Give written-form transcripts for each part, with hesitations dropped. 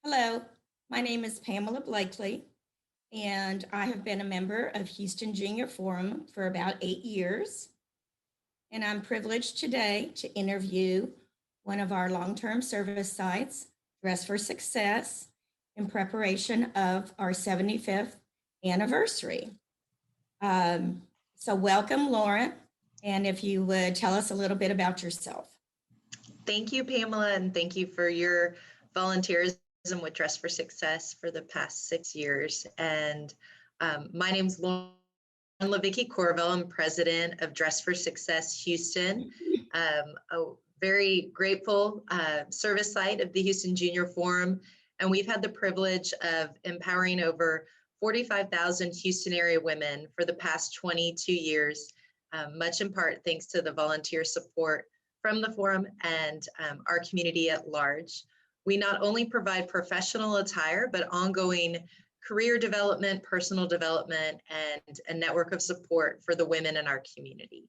Hello, my name is Pamela Blakely, and I have been a member of Houston Junior Forum for about 8 years. And I'm privileged today to interview one of our long-term service sites, Dress for Success, in preparation of our 75th anniversary. So welcome, Lauren, and if you would tell us a little bit about yourself. Thank you, Pamela, and thank you for your volunteerism with Dress for Success for the past 6 years. And my name is Lauren Levicki Courville. I'm president of Dress for Success Houston, a very grateful service site of the Houston Junior Forum. And we've had the privilege of empowering over 45,000 Houston area women for the past 22 years, much in part thanks to the volunteer support from the forum and our community at large. We not only provide professional attire, but ongoing career development, personal development, and a network of support for the women in our community.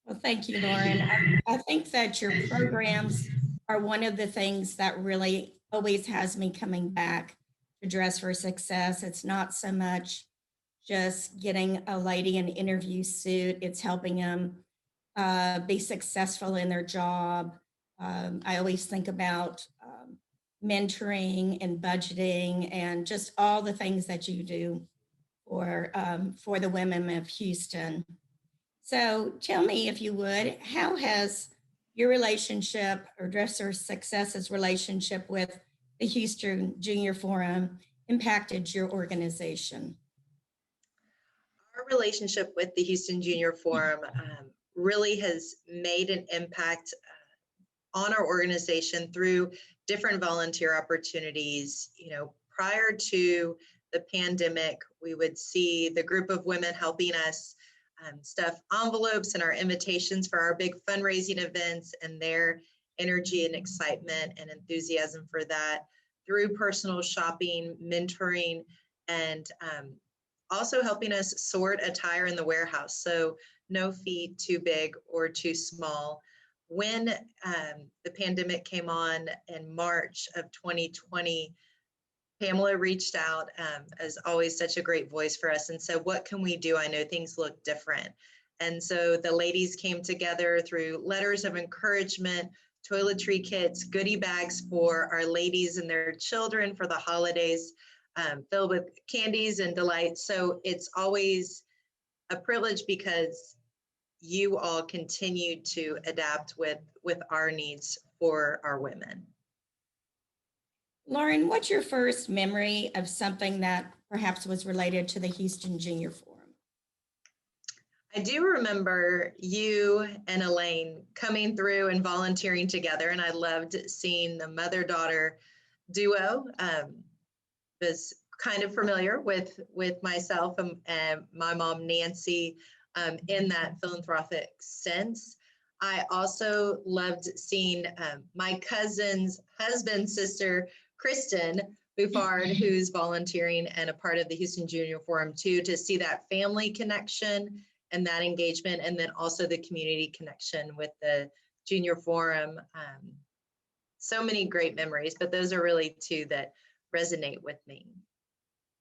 Well, thank you, Lauren. I think that your programs are one of the things that really always has me coming back to Dress for Success. It's not so much just getting a lady an interview suit, it's helping them be successful in their job. I always think about mentoring and budgeting and just all the things that you do for the women of Houston. So tell me, if you would, how has your relationship or Dress for Success's relationship with the Houston Junior Forum impacted your organization? Our relationship with the Houston Junior Forum really has made an impact on our organization through different volunteer opportunities. You know, prior to the pandemic, we would see the group of women helping us stuff envelopes and our invitations for our big fundraising events, and their energy and excitement and enthusiasm for that through personal shopping, mentoring, and also helping us sort attire in the warehouse. So no feet too big or too small. When the pandemic came on in March of 2020, Pamela reached out, as always, such a great voice for us, and said, what can we do? I know things look different. And so the ladies came together through letters of encouragement, toiletry kits, goodie bags for our ladies and their children for the holidays, filled with candies and delights. So it's always a privilege because you all continue to adapt with our needs for our women. Lauren, what's your first memory of something that perhaps was related to the Houston Junior Forum? I do remember you and Elaine coming through and volunteering together, and I loved seeing the mother-daughter duo. Was kind of familiar with myself and my mom, Nancy, in that philanthropic sense. I also loved seeing my cousin's husband's sister, Kristen Buffard, who's volunteering and a part of the Houston Junior Forum too, to see that family connection and that engagement, and then also the community connection with the Junior Forum. So many great memories, but those are really two that resonate with me.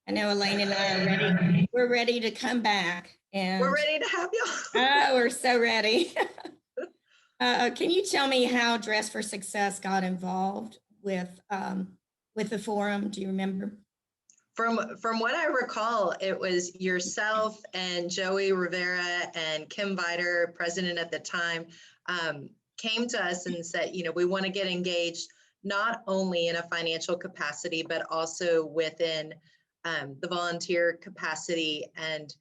I know Elaine and I are ready. We're ready to come back. And we're ready to have you. Oh, we're so ready. Can you tell me how Dress for Success got involved with the forum? Do you remember? From what I recall, it was yourself and Joey Rivera and Kim Viter, president at the time, came to us and said, you know, we want to get engaged not only in a financial capacity, but also within the volunteer capacity. And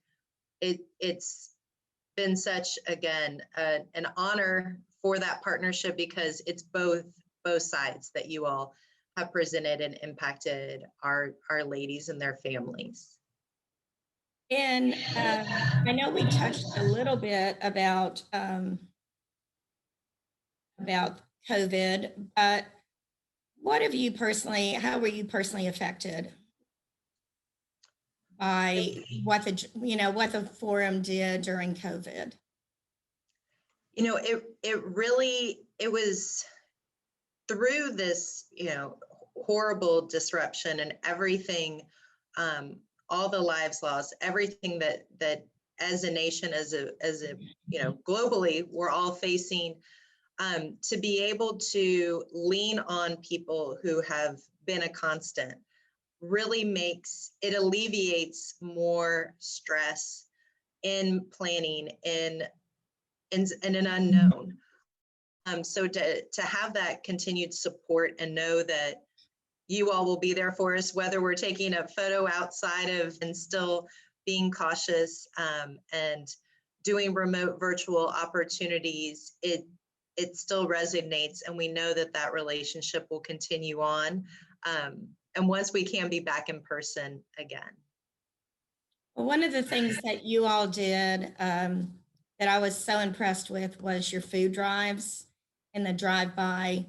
it's been such, again, an honor for that partnership, because it's both sides that you all have presented and impacted our ladies and their families. And I know we touched a little bit about COVID, but how were you personally affected by what the forum did during COVID? You know, it was through this, horrible disruption and everything, all the lives lost, everything that as a nation, as a globally, we're all facing, to be able to lean on people who have been a constant really alleviates more stress in planning in an unknown. So to have that continued support and know that you all will be there for us, whether we're taking a photo outside of and still being cautious, and doing remote virtual opportunities, it still resonates, and we know that relationship will continue on. And once we can be back in person again. Well, one of the things that you all did that I was so impressed with was your food drives and the drive-by,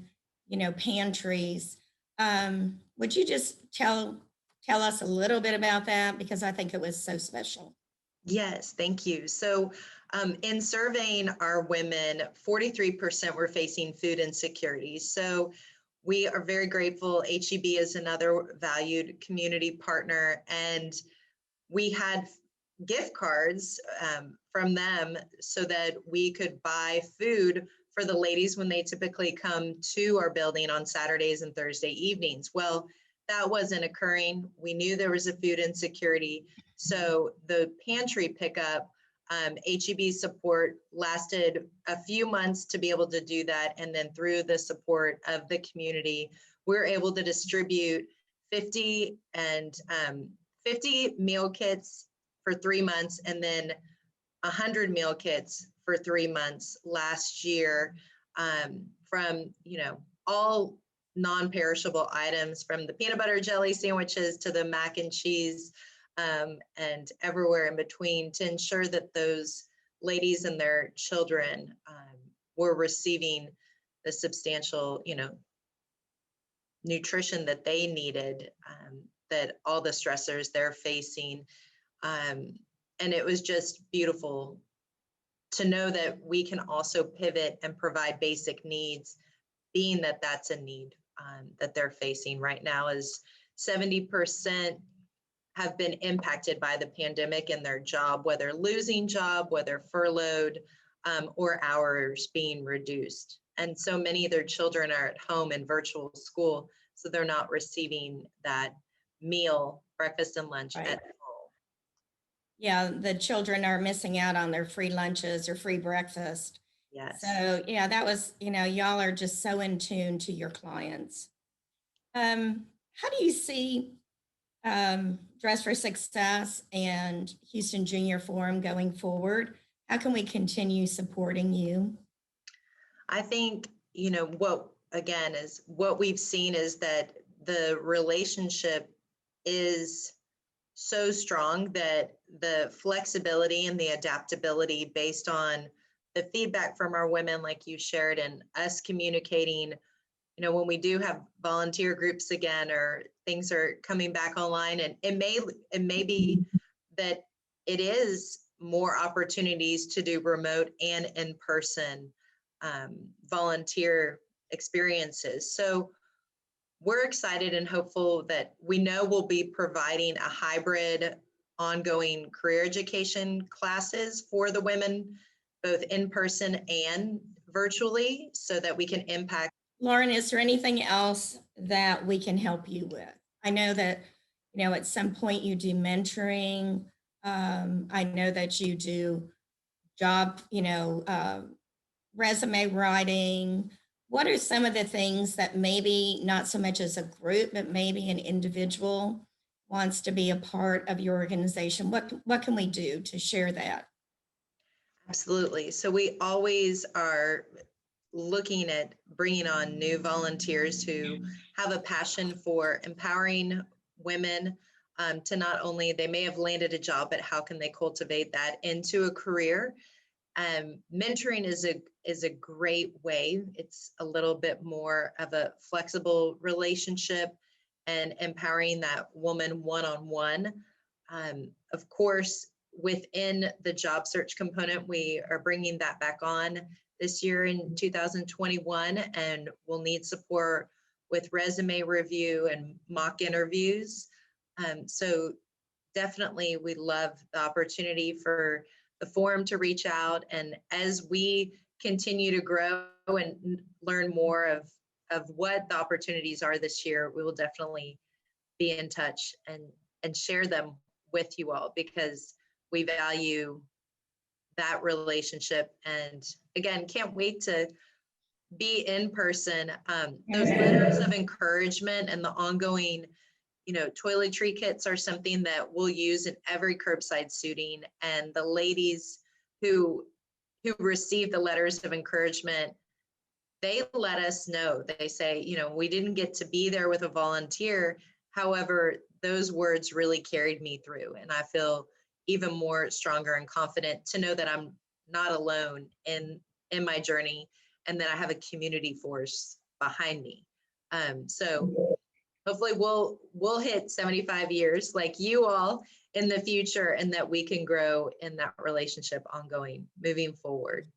pantries. Would you just tell us a little bit about that? Because I think it was so special. Yes, thank you. So in surveying our women, 43% were facing food insecurity. So we are very grateful. HEB is another valued community partner, and we had gift cards from them so that we could buy food for the ladies when they typically come to our building on Saturdays and Thursday evenings. Well, that wasn't occurring. We knew there was a food insecurity. So the pantry pickup, HEB support lasted a few months to be able to do that. And then through the support of the community, we're able to distribute 50 meal kits for 3 months, and then 100 meal kits for 3 months last year, from all non-perishable items, from the peanut butter jelly sandwiches to the mac and cheese, and everywhere in between, to ensure that those ladies and their children were receiving the substantial nutrition that they needed, that all the stressors they're facing. And it was just beautiful to know that we can also pivot and provide basic needs, being that that's a need that they're facing right now. Is 70% have been impacted by the pandemic in their job, whether losing job, whether furloughed, or hours being reduced. And so many of their children are at home in virtual school, so they're not receiving that meal, breakfast and lunch Right. at home. Yeah, the children are missing out on their free lunches or free breakfast. Yes. So yeah, that was, y'all are just so in tune to your clients. How do you see Dress for Success and Houston Junior Forum going forward? How can we continue supporting you? I think, what we've seen is that the relationship is so strong that the flexibility and the adaptability based on the feedback from our women, like you shared, and us communicating, when we do have volunteer groups again, or things are coming back online, and it may be that it is more opportunities to do remote and in-person volunteer experiences. So we're excited and hopeful that we know we'll be providing a hybrid ongoing career education classes for the women, both in person and virtually, so that we can impact. Lauren, is there anything else that we can help you with? I know that, at some point you do mentoring. I know that you do job, resume writing. What are some of the things that maybe not so much as a group, but maybe an individual wants to be a part of your organization? What can we do to share that? Absolutely. So we always are looking at bringing on new volunteers who have a passion for empowering women, to not only, they may have landed a job, but how can they cultivate that into a career? Mentoring is a great way. It's a little bit more of a flexible relationship and empowering that woman one-on-one. Of course, within the job search component, we are bringing that back on this year in 2021, and we'll need support with resume review and mock interviews. So definitely we love the opportunity for the forum to reach out. And as we continue to grow and learn more of what the opportunities are this year, we will definitely be in touch and share them with you all, because we value that relationship. And again, can't wait to be in person. Those letters of encouragement and the ongoing, toiletry kits are something that we'll use in every curbside suiting. And the ladies who receive the letters of encouragement, they let us know. They say, we didn't get to be there with a volunteer. However, those words really carried me through. And I feel even more stronger and confident to know that I'm not alone in my journey, and that I have a community force behind me. So hopefully we'll hit 75 years like you all in the future, and that we can grow in that relationship ongoing moving forward.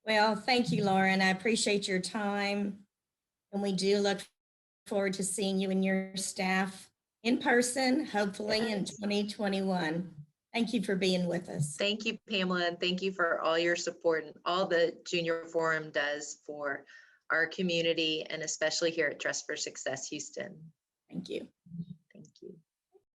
Well, thank you, Lauren. I appreciate your time. And we do look forward to seeing you and your staff in person, hopefully in 2021. Thank you for being with us. Thank you, Pamela, and thank you for all your support and all the Junior Forum does for our community, and especially here at Dress for Success Houston. Thank you.